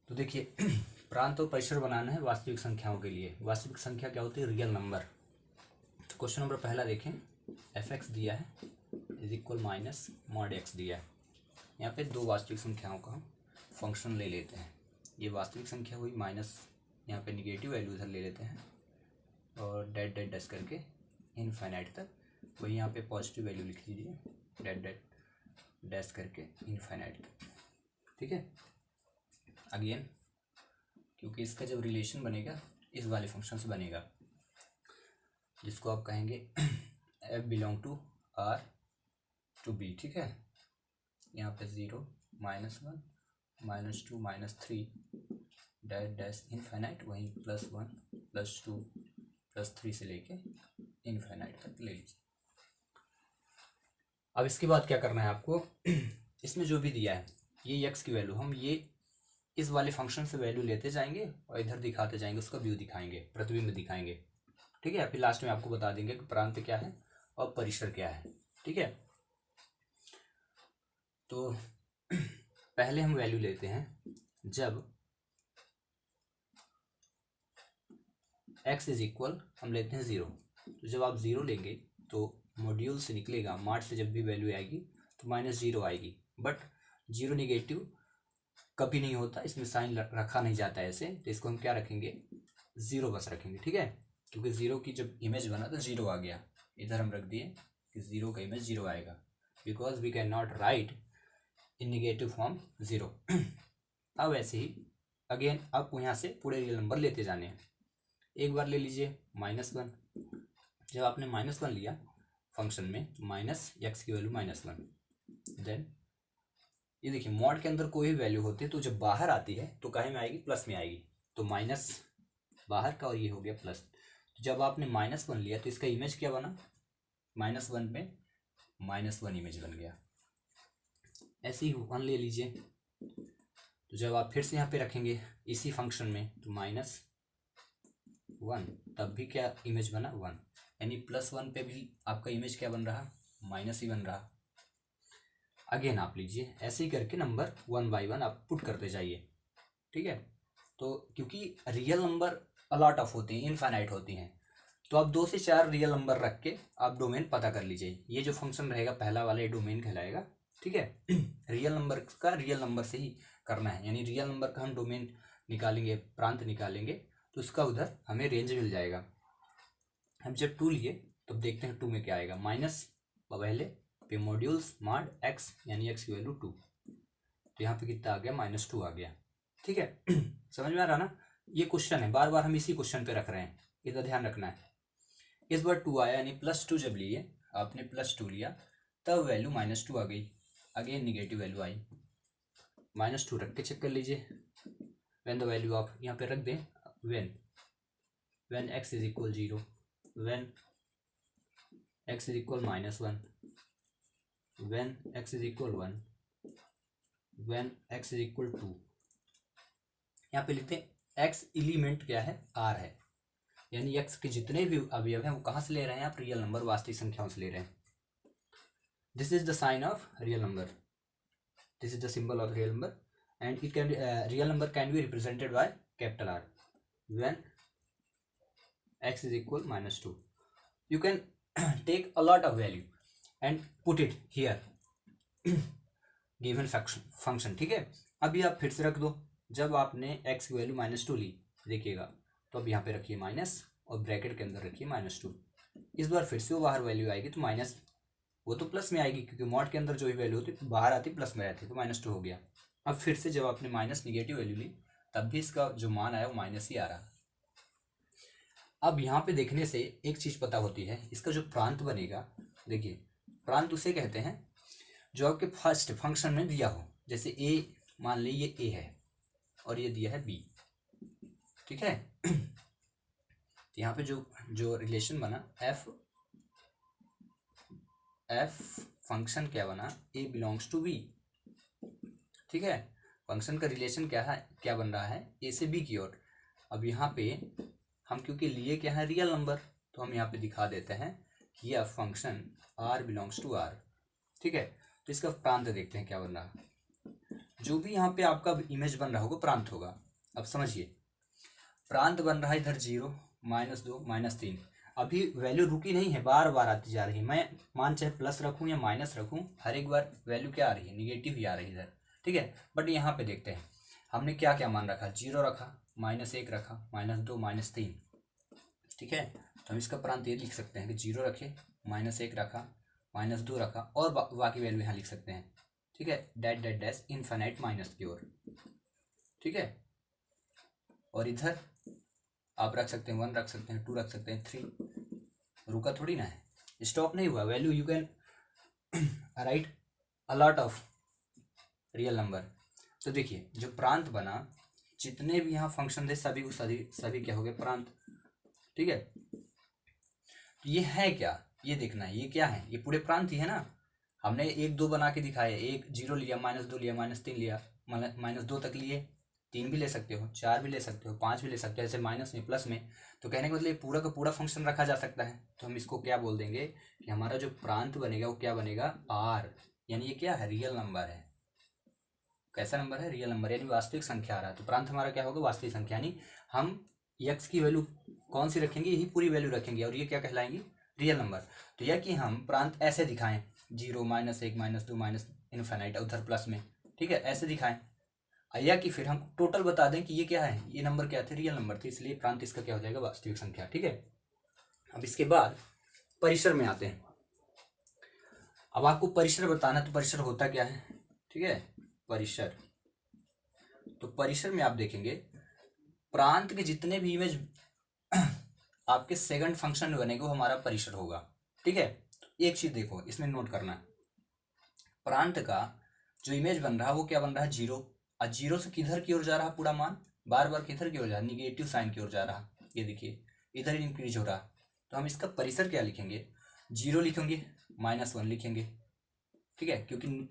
तो देखिए प्रांत और परिसर बनाना है वास्तविक संख्याओं के लिए। वास्तविक संख्या क्या होती है? Real number. तो क्वेश्चन नंबर पहला देखें, एफ एक्स दिया है is equal minus mod x दिया है। यहाँ पे दो वास्तविक संख्याओं का हम फंक्शन ले लेते हैं। ये वास्तविक संख्या हुई माइनस, यहाँ पे निगेटिव वैल्यू इधर ले लेते हैं और डेट डेट डैश करके इनफाइनाइट तक, वही यहाँ पे पॉजिटिव वैल्यू लिख लीजिए डेट डेट डैश करके इनफाइनाइट तक। ठीक है, अगेन क्योंकि इसका जब रिलेशन बनेगा इस वाले फंक्शन से बनेगा जिसको आप कहेंगे F belong to R to B. ठीक है, यहाँ पे 0 -1 -2 -3 डैश डैश इनफाइनाइट, वहीं +1 +2 +3 से लेके इनफाइनाइट तक ले लीजिए। अब इसके बाद क्या करना है आपको इसमें जो भी दिया है ये एक्स की वैल्यू हम ये इस वाले फंक्शन से वैल्यू लेते जाएंगे और इधर दिखाते जाएंगे, उसका व्यू दिखाएंगे, प्रतिबिंब दिखाएंगे। ठीक है, फिर लास्ट में आपको बता देंगे कि प्रांत क्या है और परिसर क्या है। ठीक है, तो पहले हम वैल्यू लेते हैं जब x इज इक्वल, हम लेते हैं 0। तो जब आप 0 लेंगे तो मॉड्यूल से निकलेगा, मार्ट से जब भी वैल्यू आएगी तो -0 आएगी। बट 0 निगेटिव कभी नहीं होता, इसमें साइन रखा नहीं जाता है ऐसे, तो इसको हम क्या रखेंगे 0 बस रखेंगे। ठीक है, क्योंकि 0 की जब इमेज बना तो 0 आ गया, इधर हम रख दिए कि 0 का इमेज 0 आएगा, because we can not write in negative form 0। अब ऐसे ही अगेन आपको यहाँ से पूरे रियल नंबर लेते जाने हैं। एक बार ले लीजिए -1। जब आपने -1 लिया फंक्शन में तो माइनस एक्स की वैल्यू -1, देन ये देखिए मॉड के अंदर कोई भी वैल्यू होती है तो जब बाहर आती है तो कहीं में आएगी, प्लस में आएगी। तो माइनस बाहर का और ये हो गया प्लस। तो जब आपने -1 लिया तो इसका इमेज क्या बना, -1 में -1 इमेज बन गया। ऐसे ही 1 ले लीजिए, तो जब आप फिर से यहाँ पे रखेंगे इसी फंक्शन में तो -1, तब भी क्या इमेज बना 1, यानी +1 पे भी आपका इमेज क्या बन रहा, माइनस ही बन रहा। अगेन आप लीजिए, ऐसे ही करके नंबर 1 बाई 1 आप पुट करते जाइए। ठीक है, तो क्योंकि रियल नंबर अलॉट ऑफ होती हैं, इनफाइनाइट होती हैं, तो आप 2 से 4 रियल नंबर रख के आप डोमेन पता कर लीजिए। ये जो फंक्शन रहेगा पहला वाला, ये डोमेन कहलाएगा। ठीक है, रियल नंबर का रियल नंबर से ही करना है, यानी रियल नंबर का हम डोमेन निकालेंगे, प्रांत निकालेंगे, तो उसका उधर हमें रेंज मिल जाएगा। हम जब 2 लिए तो देखते हैं 2 में क्या आएगा, माइनस पहले पे मॉड्यूल्स मॉड एक्स, यानी एक्स की वैल्यू 2, तो यहाँ पे कितना आ गया, -2 आ गया। ठीक है समझ में आ रहा ना? ये क्वेश्चन है, बार बार हम इसी क्वेश्चन पे रख रहे हैं, इधर ध्यान रखना है। इस बार 2 आया, यानी +2 जब लिए आपने +2 लिया तब वैल्यू -2 आ गई। अगेन निगेटिव वैल्यू आई, -2 रख के चेक कर लीजिए। व्हेन द वैल्यू आप यहाँ पे रख दें, when x is equal 0, when x is equal -1, when x is equal 1, when x is equal 2। यहाँ पे लिखते हैं x एलिमेंट क्या है, r है, यानी x के जितने भी अवयव हैं वो कहाँ से ले रहे हैं आप, रियल नंबर, वास्तविक संख्याओं से ले रहे हैं। This is the sign of real number, this is the symbol of real number, and it can real number can be represented by capital R when x is equal -2. You can take a lot of value and put it here given function. ठीक है, अभी आप फिर से रख दो, जब आपने x की वैल्यू -2 ली देखिएगा, तो अब यहाँ पे रखिए माइनस और ब्रैकेट के अंदर रखिए -2। इस बार फिर से वो बाहर वैल्यू आएगी तो माइनस, वो तो प्लस में आएगी क्योंकि मॉड के अंदर जो भी वैल्यू होती है बाहर आती प्लस में रहती है, तो -2 हो गया। अब फिर से जब आपने माइनस निगेटिव वैल्यू ली तब भी इसका जो मान आया वो माइनस ही आ रहा। अब यहाँ पे देखने से एक चीज़ पता होती है, इसका जो प्रांत बनेगा, देखिए प्रांत उसे कहते हैं जो आपके फर्स्ट फंक्शन में दिया हो। जैसे a, मान ली ये a है और ये दिया है b। ठीक है यहाँ पे जो रिलेशन बना f फंक्शन क्या बना, a बिलोंग्स टू b। ठीक है, फंक्शन का रिलेशन क्या बन रहा है, a से b की ओर। अब यहाँ पे हम क्योंकि लिए क्या है, रियल नंबर, तो हम यहाँ पे दिखा देते हैं कि यह function r belongs to r। ठीक है, तो इसका प्रांत देखते हैं क्या बन रहा। जो भी यहाँ पे आपका इमेज बन रहा होगा प्रांत होगा। अब समझिए, प्रांत बन रहा है इधर 0, -2, -3। अभी वैल्यू रुकी नहीं है, बार बार आती जा रही है। मैं मान चाहे प्लस रखूँ या माइनस रखूँ, हर एक बार वैल्यू क्या आ रही है, निगेटिव ही आ रही है इधर। ठीक है, बट यहाँ पे देखते हैं हमने क्या क्या मान रखा, 0 रखा, -1 रखा, -2, -3। ठीक है, तो हम इसका प्रांत ये लिख सकते हैं कि 0 रखे, -1 रखा, -2 रखा, और बाकी वैल्यू यहाँ लिख सकते हैं। ठीक है, that that dash infinite minus की ओर। ठीक है, और इधर आप रख सकते हैं 1, रख सकते हैं 2, रख सकते हैं 3। रुका थोड़ी ना है, स्टॉप नहीं हुआ। Value you can write a lot of real number. तो देखिए जो प्रांत बना, जितने भी यहाँ फंक्शन थे सभी को सभी क्या हो गए, प्रांत। ठीक है, तो ये है क्या, ये देखना है, ये क्या है, ये पूरे प्रांत ही है ना। हमने 1, 2 बना के दिखाए, 1 0 लिया, -2 लिया, -3 लिया, -2 तक लिए, 3 भी ले सकते हो, 4 भी ले सकते हो, 5 भी ले सकते हो, ऐसे माइनस में प्लस में। तो कहने का मतलब ये पूरा का पूरा फंक्शन रखा जा सकता है। तो हम इसको क्या बोल देंगे कि हमारा जो प्रांत बनेगा वो क्या बनेगा, आर। यानी ये क्या है, रियल नंबर है। कैसा नंबर है, रियल नंबर, यानी वास्तविक संख्या आ रहा है। तो प्रांत हमारा क्या होगा, वास्तविक संख्या। यानी हम यक्स की वैल्यू कौन सी रखेंगे, यही पूरी वैल्यू रखेंगे, और ये क्या कहलाएंगी, रियल नंबर। तो यह कि हम प्रांत ऐसे दिखाएं, 0, -1, -2, माइनस इनफाइनाइट, उधर प्लस में। ठीक है, ऐसे दिखाएं, या कि फिर हम टोटल बता दें कि ये क्या है, ये नंबर क्या थे, रियल नंबर थे, इसलिए प्रांत इसका क्या हो जाएगा, वास्तविक संख्या। ठीक है, अब इसके बाद परिसर में आते हैं। अब आपको परिसर बताना, तो परिसर होता क्या है। ठीक है, परिसर, तो परिसर में आप देखेंगे प्रांत के जितने भी इमेज आपके सेकंड फंक्शन में बनेगा वो हमारा परिसर होगा। ठीक है, एक चीज देखो इसमें नोट करना, प्रांत का जो इमेज बन रहा है वो क्या बन रहा है, 0। और 0 से किधर की ओर जा रहा पूरा मान, बार बार किधर की ओर जा रहा, निगेटिव साइन की ओर जा रहा। ये देखिए इधर इंक्रीज हो रहा। तो हम इसका परिसर क्या लिखेंगे, 0 लिखेंगे, -1 लिखेंगे। ठीक है, क्योंकि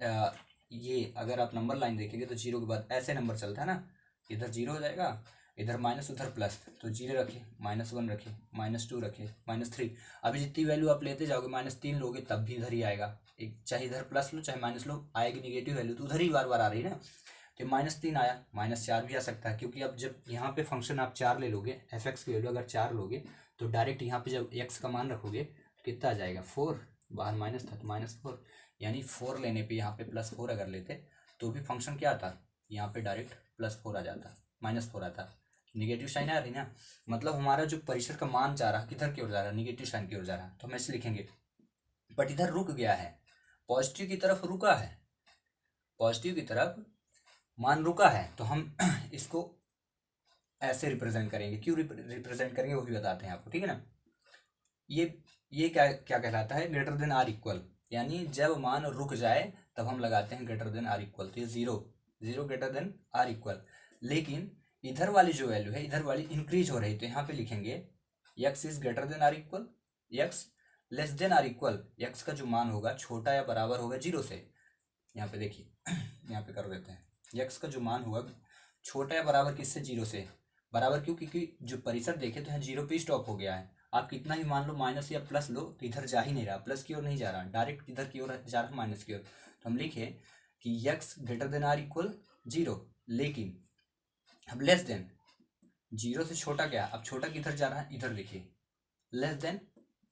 ये अगर आप नंबर लाइन देखेंगे तो 0 के बाद ऐसे नंबर चलता है ना, इधर 0 हो जाएगा, इधर माइनस उधर प्लस, तो 0 रखे, -1 रखे, -2 रखे, -3। अभी जितनी वैल्यू आप लेते जाओगे, -3 लोगे तब भी इधर ही आएगा। एक चाहे इधर प्लस लो चाहे माइनस लो, आएगी निगेटिव वैल्यू, तो उधर ही बार बार आ रही है ना। तो -3 आया, -4 भी आ सकता है, क्योंकि अब जब यहाँ पे फंक्शन आप 4 ले लोगे, f(x) की वैल्यू अगर 4 लोगे तो डायरेक्ट यहाँ पे जब x का मान रखोगे तो कितना आ जाएगा, 4। बाहर माइनस था तो -4, यानी 4 लेने पे यहाँ पे +4 अगर लेते तो भी फंक्शन क्या आता, यहाँ पे डायरेक्ट +4 आ जाता, -4 आता। निगेटिव साइन आ रही ना, मतलब हमारा जो परिसर का मान जा रहा किधर की ओर जा रहा, निगेटिव साइन की ओर जा रहा। तो हम ऐसे लिखेंगे, बट इधर रुक गया है, पॉजिटिव की तरफ रुका है, पॉजिटिव की तरफ मान रुका है। तो हम इसको ऐसे रिप्रेजेंट करेंगे। क्यों रिप्रेजेंट करेंगे वो भी बताते हैं आपको। ठीक है ना, ये क्या क्या कहलाता है, ग्रेटर देन आर इक्वल। यानी जब मान रुक जाए तब हम लगाते हैं ग्रेटर देन आर इक्वल। तो ये 0 ग्रेटर देन आर इक्वल। लेकिन इधर वाली जो वैल्यू है, इधर वाली इंक्रीज हो रही, तो यहाँ पे लिखेंगे x is greater than or equal, x less than or equal. x का जो मान होगा छोटा या बराबर होगा 0 से। यहाँ पे देखिए यहाँ पे कर देते हैं, x का जो मान होगा छोटा या बराबर किससे, 0 से। बराबर क्यों, क्योंकि जो परिसर देखे तो यहाँ 0 पे स्टॉप हो गया है। आप कितना ही मान लो माइनस या प्लस लो तो इधर जा ही नहीं रहा, प्लस की ओर नहीं जा रहा, डायरेक्ट इधर की ओर जा रहा, माइनस की ओर। तो हम लिखे कि x greater than or equal 0, लेकिन अब लेस देन 0 से छोटा क्या, अब छोटा किधर जा रहा है, इधर लिखिए लेस देन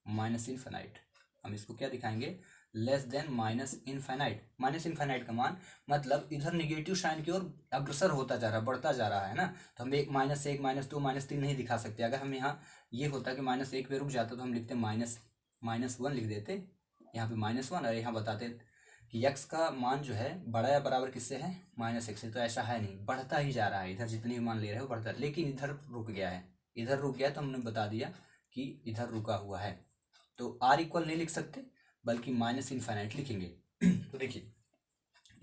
माइनस इनफाइनाइट। हम इसको क्या दिखाएंगे, less than minus infinite. Minus infinite का मान मतलब इधर निगेटिव साइन की ओर अग्रसर होता जा रहा, बढ़ता जा रहा है ना। तो हम -1, -1, -2, -3 नहीं दिखा सकते। अगर हम यहाँ ये होता कि -1 पे रुक जाता तो हम लिखते -1 लिख देते, यहाँ पे -1, और यहाँ बताते कि x का मान जो है बड़ा या बराबर किससे है, -1 से। तो ऐसा है नहीं, बढ़ता ही जा रहा है, इधर जितनी भी मान ले रहे हो बढ़ता है, लेकिन इधर रुक गया है। इधर रुक गया तो हमने बता दिया कि इधर रुका हुआ है। तो आर इक्वल नहीं लिख सकते बल्कि माइनस इनफाइनाइट लिखेंगे। तो देखिए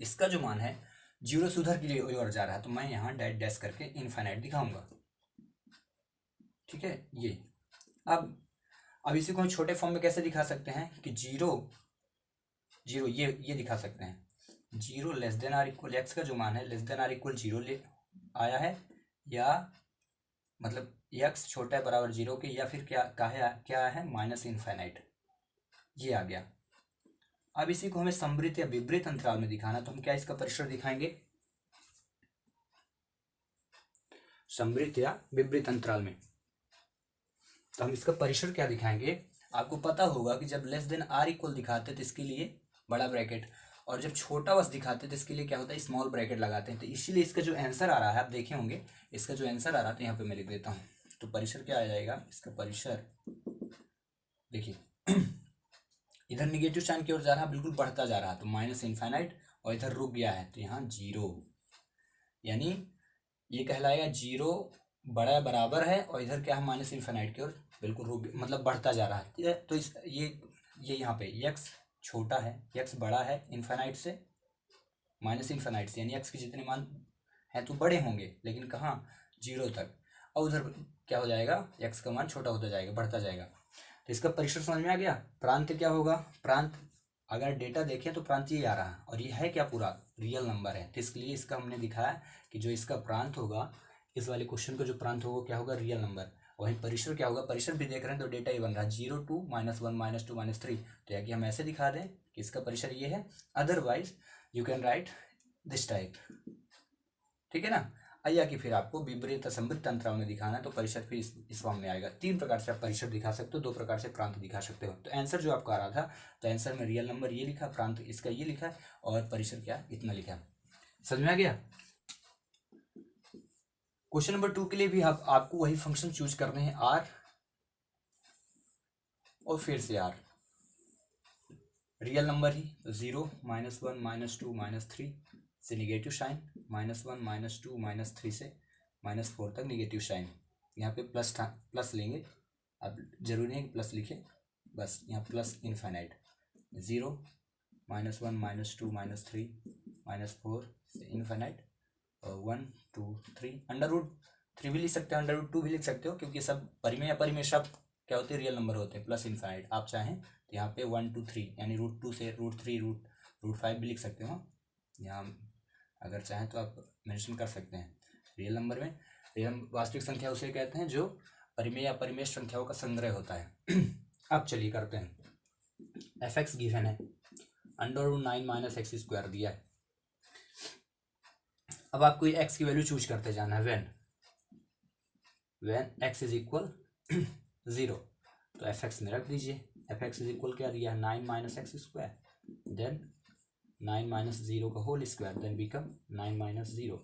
इसका जो मान है 0 से उधर की ओर जा रहा है, तो मैं यहाँ डैश डैश करके इनफाइनाइट दिखाऊंगा। ठीक है, ये अब इसी को हम छोटे फॉर्म में कैसे दिखा सकते हैं कि 0 ये दिखा सकते हैं, 0 less than or equal, X का जो मान है लेस देन आर इक्वल 0 ले आया है, या मतलब x छोटा है बराबर 0 के, या फिर क्या है माइनस इनफाइनाइट, ये आ गया। अब इसी को हमें समवृत्त या विपरीत अंतराल में दिखाना, तो हम क्या इसका परिसर दिखाएंगे, समृद्ध या विपरीत अंतराल में। तो हम इसका परिसर क्या दिखाएंगे, आपको पता होगा कि जब लेस देन आर इक्वल दिखाते हैं तो इसके लिए बड़ा ब्रैकेट, और जब छोटा बस दिखाते हैं तो इसके लिए क्या होता है, स्मॉल ब्रैकेट लगाते हैं। तो इसीलिए इसका जो आंसर आ रहा है, आप देखे होंगे इसका जो आंसर आ रहा है, तो यहाँ पे मैं लिख देता हूँ। तो परिसर क्या आ जाएगा, इसका परिसर देखिए इधर निगेटिव साइन की ओर जा रहा है, बिल्कुल बढ़ता जा रहा है, तो माइनस इनफाइनाइट, और इधर रुक गया है तो यहाँ जीरो, यानी ये कहलाएगा जीरो बड़ा या बराबर है, और इधर क्या है, माइनस इनफाइनाइट की ओर बिल्कुल रुक, मतलब बढ़ता जा रहा है। तो इस ये यहाँ पे यक्स छोटा है, यक्स बड़ा है इनफाइनाइट से, माइनस इनफाइनाइट से, यानी एक्स के जितने मान हैं तो बड़े होंगे, लेकिन कहाँ, जीरो तक, और उधर क्या हो जाएगा, एक्स का मान छोटा होता जाएगा, बढ़ता जाएगा। तो इसका परिसर समझ में आ गया। प्रांत क्या होगा, प्रांत अगर डेटा देखें तो प्रांत ये आ रहा है, और ये है क्या, पूरा रियल नंबर है, तो इसके लिए इसका हमने दिखाया कि जो इसका प्रांत होगा, इस वाले क्वेश्चन का जो प्रांत होगा क्या होगा, रियल नंबर। वहीं परिसर क्या होगा, परिसर भी देख रहे हैं तो डेटा ये बन रहा है 0 2 -1 -2 -3, तो या कि हम ऐसे दिखा दें कि इसका परिसर ये है, otherwise you can write this type, ठीक है ना। या कि फिर आपको विपरीत समृद्ध अंतराल में दिखाना है तो परिसर फिर इस फॉर्म में आएगा। 3 प्रकार से आप परिसर दिखा सकते हो, 2 प्रकार से प्रांत दिखा सकते हो। तो आंसर जो आपका आ रहा था, तो आंसर में रियल नंबर ये लिखा, प्रांत इसका ये लिखा, और परिसर क्या इतना लिखा। समझ में आ गया। क्वेश्चन नंबर 2 के लिए भी आपको वही फंक्शन चूज करने हैं, आर और फिर से आर, रियल नंबर ही, 0 -1 -2 -3 से निगेटिव साइन, -1 -2 -3 से -4 तक निगेटिव साइन। यहाँ पे प्लस लेंगे, अब जरूरी नहीं कि प्लस लिखे, बस यहाँ प्लस इनफाइनाइट, 0 -1 -2 -3 -4 से इनफाइनाइट, और 1 2 3, √3 भी लिख सकते हैं, √2 भी लिख सकते हो, क्योंकि सब परिमेय या परिमेय सब क्या होते हैं, रियल नंबर होते हैं, प्लस इनफाइनाइट। आप चाहें तो यहाँ पे 1 2 3 यानी √2 से √3 √5 भी लिख सकते हो। यहाँ अगर चाहें तो आप मेंशन कर सकते हैं। रियल नंबर में, रियल वास्तविक संख्या उसे कहते हैं जो परिमेय या परिमेय संख्याओं का संग्रह होता है। अब चलिए करते हैं। fx गिवन है, √9 - x² दिया है। अब आपको x की वैल्यू चूज करते जाना है, व्हेन x इज इक्वल 0, तो fx में रख दीजिए। fx इज इक्वल क्या दिया है, 9 - x², देन 9 - 0 का होल स्क्वायर, देन बिकम 9 - 0,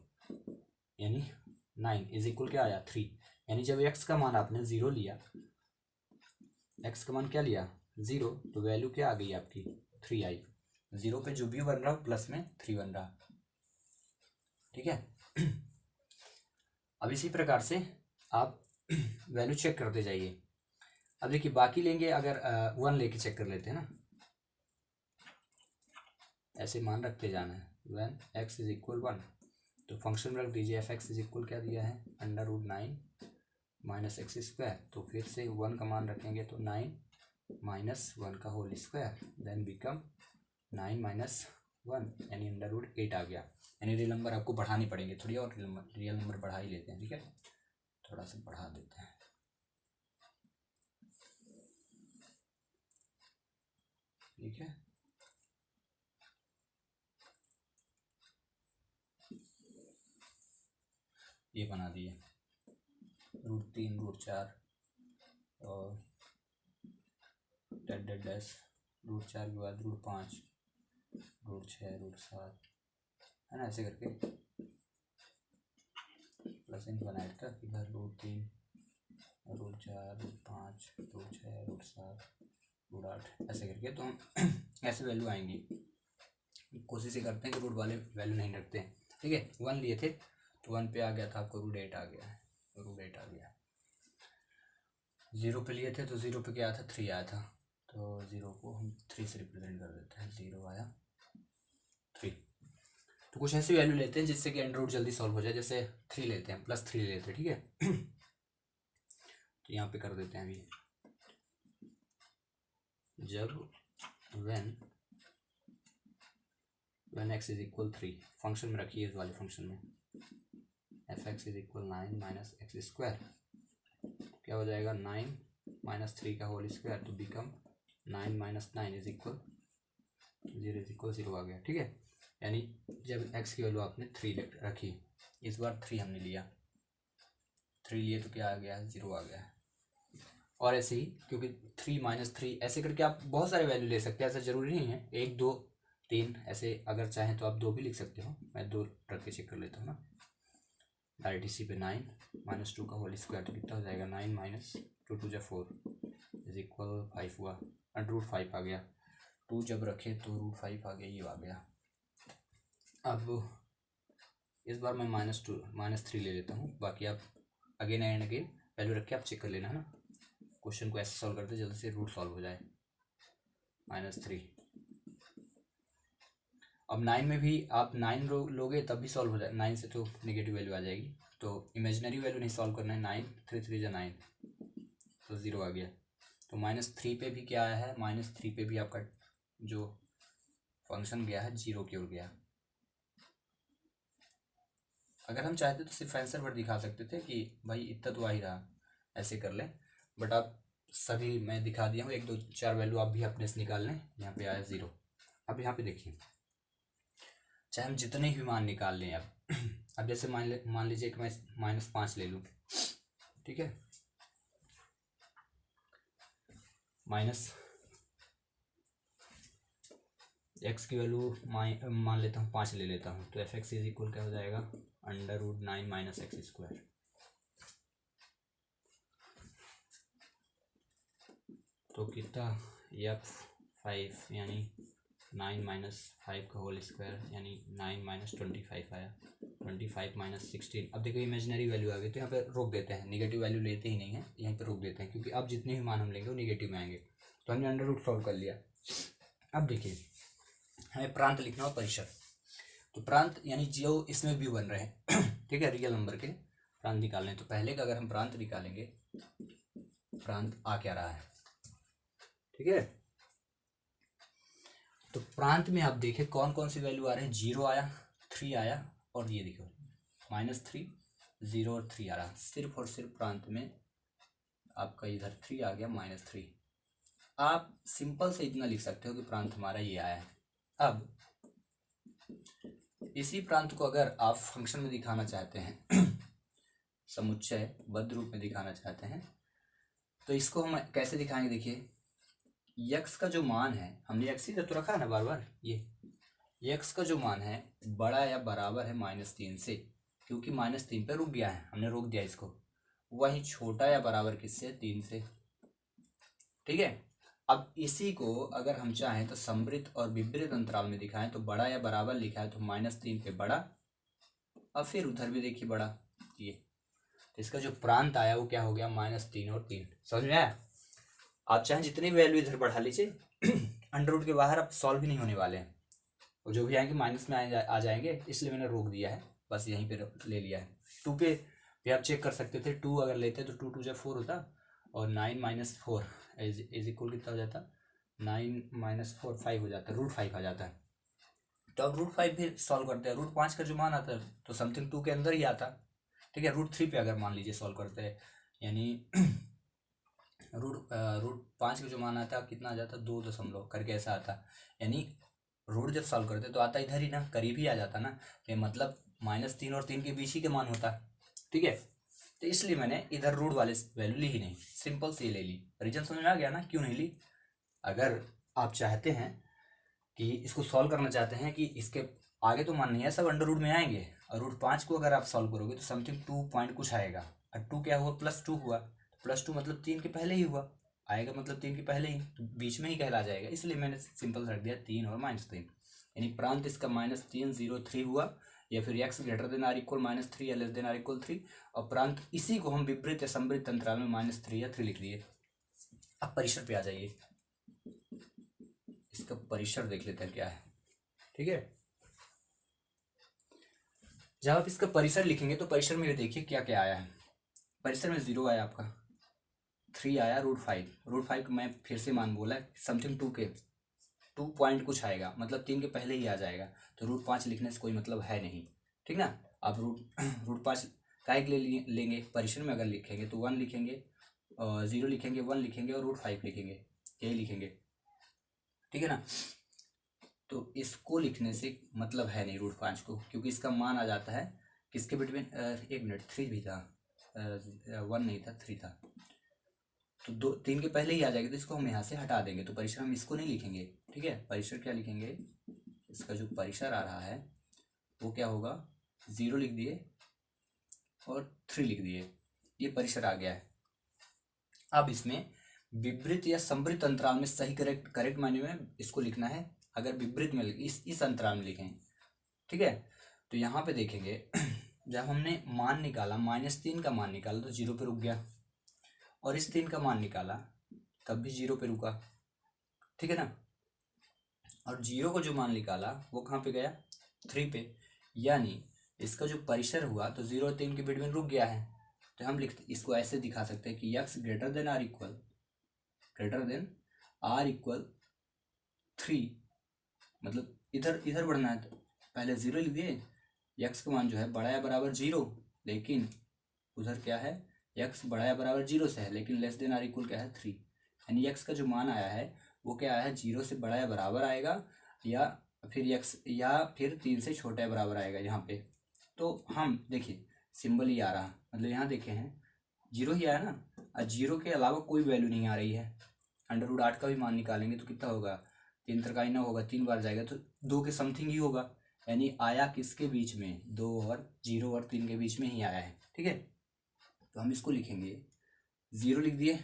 यानी 9 इज इक्वल क्या आया, 3। यानी जब x का मान आपने 0 लिया, x का मान क्या लिया, 0, तो वैल्यू क्या आ गई आपकी, 3 आई। 0 पे जो भी बन रहा प्लस में 3 बन रहा, ठीक है। अब इसी प्रकार से आप वैल्यू चेक करते जाइए। अब देखिए बाकी लेंगे, अगर 1 लेके चेक कर लेते हैं ना, ऐसे मान रखते जाना है, व्हेन x इज इक्वल 1, तो फंक्शन में रख दीजिए, fx इज इक्वल क्या दिया है, √9 - x², तो फिर से 1 का मान रखेंगे तो 9 - 1 का होल स्क्वायर, देन बिकम 9 - 1 यानी √8 आ गया। यानी रियल नंबर आपको बढ़ाने पड़ेंगे थोड़ी, और रियल नंबर बढ़ा ही लेते हैं, ठीक है, थोड़ा सा बढ़ा देते हैं, ठीक है। ये बना दिए, √3 √4 और डैश √4 के बाद √5 √6 √7, है ना, ऐसे करके प्लस इनफाइनाइट तक, इधर √3 √4 √5 √6 √7 √8, ऐसे करके तो हम ऐसे वैल्यू आएंगी। कोशिश ये करते हैं कि रूट वाले वैल्यू नहीं रखते हैं, ठीक है। 1 लिए थे तो 1 पे आ गया था आपको √8 आ गया है, √8 आ गया। 0 पे लिए थे तो 0 पे क्या आया था, 3 आया था, तो 0 को हम 3 से रिप्रेजेंट कर देते हैं, 0 आया 3। तो कुछ ऐसी वैल्यू लेते हैं जिससे कि अंडर रूट जल्दी सॉल्व हो जाए, जैसे 3 लेते हैं, +3 लेते हैं, ठीक है। तो यहाँ पे कर देते हैं अभी, जब when x is equal 3, function में रखिए, इस वाले फंक्शन में fx इज इक्वल 9 - x², क्या हो जाएगा, 9 - 3 का होल स्क्वायर, तो बिकम 9 - 9 इज इक्वल 0 आ गया, ठीक है। यानी जब x की वैल्यू आपने 3 रखी, इस बार 3 हमने लिया, 3 लिए तो क्या आ गया, 0 आ गया। और ऐसे ही क्योंकि 3 - 3 ऐसे करके आप बहुत सारे वैल्यू ले सकते हैं, ऐसा ज़रूरी नहीं है 1 2 3 ऐसे, अगर चाहें तो आप 2 भी लिख सकते हो। मैं 2 रख के चेक कर लेता हूँ ना। डायरेक्ट इसी पे 9 - 2 का होल स्क्वायर तो कितना हो जाएगा, 9 - 2 2 4 = 5 हुआ, √5 आ गया। 2 जब रखे तो √5 आ गया, ये आ गया। अब इस बार मैं -3 ले लेता हूँ, बाकी आप अगेन एंड अगेन वैल्यू रख के आप चेक कर लेना है ना। क्वेश्चन को ऐसे सॉल्व करते जल्दी से रूट सॉल्व हो जाए। -3। अब 9 में भी आप 9 लोगे तब भी सॉल्व हो जाए, 9 से तो नेगेटिव वैल्यू आ जाएगी, तो इमेजिनरी वैल्यू नहीं सॉल्व करना है। 9 3 3 = 9 तो 0 आ गया। तो -3 पे भी क्या आया है, -3 पे भी आपका जो फंक्शन गया है 0 की ओर गया। अगर हम चाहते तो सिर्फ आंसर वर्ड दिखा सकते थे कि भाई इतना तो आ ही रहा, ऐसे कर लें, बट आप सभी मैं दिखा दिया हूँ। 1 2 4 वैल्यू आप भी अपने से निकाल लें। यहाँ पे आया 0। अब यहाँ पे देखिए, चाहे हम जितने भी मान निकाल लें अब जैसे मान लीजिए कि मैं -5 ले लूँ, ठीक है, x की वैल्यू मान लेता हूँ 5 ले लेता हूँ, तो f(x) = क्या हो जाएगा, √9 - x²। तो कितना, f(5) यानी 9 - 5 का होल स्क्वायर यानी 9 - 25 आया। 25 - 16। अब देखो इमेजिनरी वैल्यू आ गई, तो यहाँ पे रोक देते हैं, निगेटिव वैल्यू लेते ही नहीं है, यहीं पे रोक देते हैं, क्योंकि अब जितने भी मान हम लेंगे वो निगेटिव में आएंगे। तो हमने अंडर रूट सॉल्व कर लिया। अब देखिए हमें प्रांत लिखना हो, परिसर। तो प्रांत यानी जो इसमें व्यू बन रहे हैं ठीक है, रियल नंबर के प्रांत निकालने। तो पहले का अगर हम प्रांत निकालेंगे, प्रांत आ क्या रहा है, ठीक है। तो प्रांत में आप देखें कौन कौन सी वैल्यू आ रहे हैं, 0 आया, 3 आया, और ये देखो -3 0 और 3 आ रहा। सिर्फ और सिर्फ प्रांत में आपका इधर 3 आ गया, -3। आप सिंपल से इतना लिख सकते हो कि प्रांत हमारा ये आया है। अब इसी प्रांत को अगर आप फंक्शन में दिखाना चाहते हैं समुच्चय बद्ध रूप में दिखाना चाहते हैं, तो इसको हम कैसे दिखाएंगे, देखिए x का जो मान है, हमने x ही तो रखा है ना बार बार, ये x का जो मान है बड़ा या बराबर है -3 से, क्योंकि -3 पे रुक गया है, हमने रोक दिया इसको। वही छोटा या बराबर किससे, 3 से, ठीक है। अब इसी को अगर हम चाहें तो समवृत्त और विपरीत अंतराल में दिखाएं, तो बड़ा या बराबर लिखा है तो -3 पे बड़ा, अब फिर उधर भी देखिए बड़ा, ये तो इसका जो प्रांत आया वो क्या हो गया, -3 और 3। समझ में आया। आप चाहें जितनी वैल्यू इधर बढ़ा लीजिए अंडर रूट के बाहर आप सॉल्व ही नहीं होने वाले हैं, और जो भी आएंगे माइनस में आ जाएंगे, इसलिए मैंने रोक दिया है, बस यहीं पे ले लिया है। 2 पे भी आप चेक कर सकते थे, 2 अगर लेते तो 2 2 4 होता, और 9 - 4 = कितना हो जाता, 9 - 4 5 हो जाता, √5 आ जाता है। तो अब √5 भी सॉल्व करते हैं, √5 का जो मान आता है तो समथिंग 2 के अंदर ही आता, ठीक है। √3 पे अगर मान लीजिए सॉल्व करते हैं, यानी √5 का जो मान आता है कितना आ जाता, 2 दशमलव करके ऐसा आता, यानी रूट जब सॉल्व करते तो आता इधर ही ना, करीब ही आ जाता ना, तो मतलब -3 और 3 के बीच ही के मान होता, ठीक है। तो इसलिए मैंने इधर रूट वाले वैल्यू ली ही नहीं, सिंपल से ले ली। रीजन समझ में आ गया ना क्यों नहीं ली। अगर आप चाहते हैं कि इसको सॉल्व करना चाहते हैं कि इसके आगे तो मान नहीं है, सब अंडर रूट में आएंगे, और √5 को अगर आप सॉल्व करोगे तो समथिंग 2 पॉइंट कुछ आएगा, और 2 क्या हुआ, +2 हुआ, +2 मतलब 3 के पहले ही हुआ, आएगा मतलब 3 के पहले ही, तो बीच में ही कहला जाएगा, इसलिए मैंने सिंपल रख दिया 3 और -3। यानी प्रांत इसका -3 0 3 हुआ, या फिर x > (-3 या <3) और प्रांत इसी को हम विपरीत या समवृत्त अंतराल में -3 या 3 लिख दिए। अब परिसर पे आ जाइए, इसका परिसर देख लेते हैं क्या है, ठीक है। जब आप इसका परिसर लिखेंगे तो परिसर में देखिए क्या क्या आया है। परिसर में 0 आया आपका, 3 आया, √5 को मैं फिर से मान बोला, समथिंग 2 के 2 पॉइंट कुछ आएगा, मतलब 3 के पहले ही आ जाएगा, तो √5 लिखने से कोई मतलब है नहीं, ठीक ना। आप √5 काहे के लिए लेंगे, परिसर में अगर लिखेंगे तो 1 लिखेंगे, 0 लिखेंगे, 1 लिखेंगे और √5 लिखेंगे, यही लिखेंगे, ठीक है ना। तो इसको लिखने से मतलब है नहीं √5 को, क्योंकि इसका मान आ जाता है किसके बिटवीन, 1 मिनट 3 भी था, 1 नहीं था, 3 था, तो 2 3 के पहले ही आ जाएगा, तो इसको हम यहाँ से हटा देंगे। तो परिसर हम इसको नहीं लिखेंगे, ठीक है। परिसर क्या लिखेंगे, इसका जो परिसर आ रहा है वो क्या होगा, 0 लिख दिए और 3 लिख दिए, ये परिसर आ गया है। अब इसमें विपरीत या संवृत अंतराल में सही करेक्ट मायने में इसको लिखना है। अगर विपरीत में इस अंतराल में लिखें, ठीक है। तो यहाँ पे देखेंगे जब हमने मान निकाला, -3 का मान निकाला तो 0 पे रुक गया, और इस 3 का मान निकाला तब भी 0 पे रुका, ठीक है ना। और 0 को जो मान निकाला वो कहाँ पे गया, 3 पे, यानी इसका जो परिसर हुआ तो 0 और 3 के बीच में रुक गया है। तो हम इसको ऐसे दिखा सकते हैं कि x greater than or equal 3, मतलब इधर बढ़ना है। तो पहले 0 लिख दिए, x का मान जो है बड़ा या बराबर 0, लेकिन उधर क्या है, x बड़ा या बराबर 0 से है, लेकिन लेस देन आर इक्वल क्या है 3, यानी x का जो मान आया है वो क्या आया है, 0 से बड़ा या बराबर आएगा, या फिर 3 से छोटा या बराबर आएगा यहाँ पे। तो हम देखिए सिंबल ही आ रहा, मतलब यहाँ देखे हैं 0 ही आया ना, और 0 के अलावा कोई वैल्यू नहीं आ रही है। √8 का भी मान निकालेंगे तो कितना होगा, 3 3 9 होगा, 3 बार जाएगा तो 2 के समथिंग ही होगा, यानी आया किसके बीच में, 2 और 0 और 3 के बीच में ही आया है, ठीक है। तो हम इसको लिखेंगे, 0 लिख दिए,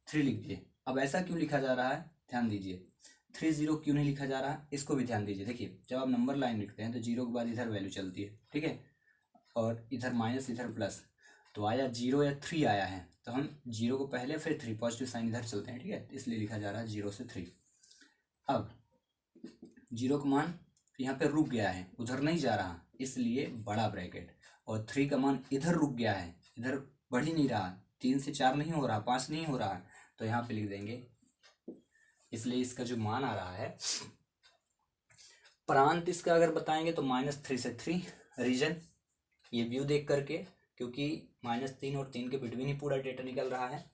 3 लिख दिए। अब ऐसा क्यों लिखा जा रहा है, ध्यान दीजिए, 3 0 क्यों नहीं लिखा जा रहा, इसको भी ध्यान दीजिए। देखिए जब आप नंबर लाइन लिखते हैं तो 0 के बाद इधर वैल्यू चलती है, ठीक है, और इधर माइनस इधर प्लस, तो आया 0 या 3 आया है, तो हम 0 को पहले फिर 3 पॉजिटिव साइन इधर चलते हैं, ठीक है, इसलिए लिखा जा रहा है 0 से 3। अब 0 का मान यहाँ पे रुक गया है, उधर नहीं जा रहा, इसलिए बड़ा ब्रैकेट, और 3 का मान इधर रुक गया है, इधर बढ़ ही नहीं रहा, 3 से 4 नहीं हो रहा, 5 नहीं हो रहा, तो यहाँ पे लिख देंगे, इसलिए इसका जो मान आ रहा है प्रांत इसका अगर बताएंगे तो -3 से 3, रीजन ये व्यू देख करके, क्योंकि -3 और 3 के बिटवीन ही पूरा डेटा निकल रहा है।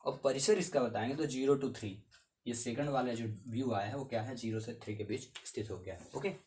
और परिसर इसका बताएंगे तो 0 to 3, ये सेकंड वाला जो व्यू आया है वो क्या है, 0 से 3 के बीच स्थित हो गया है, ओके।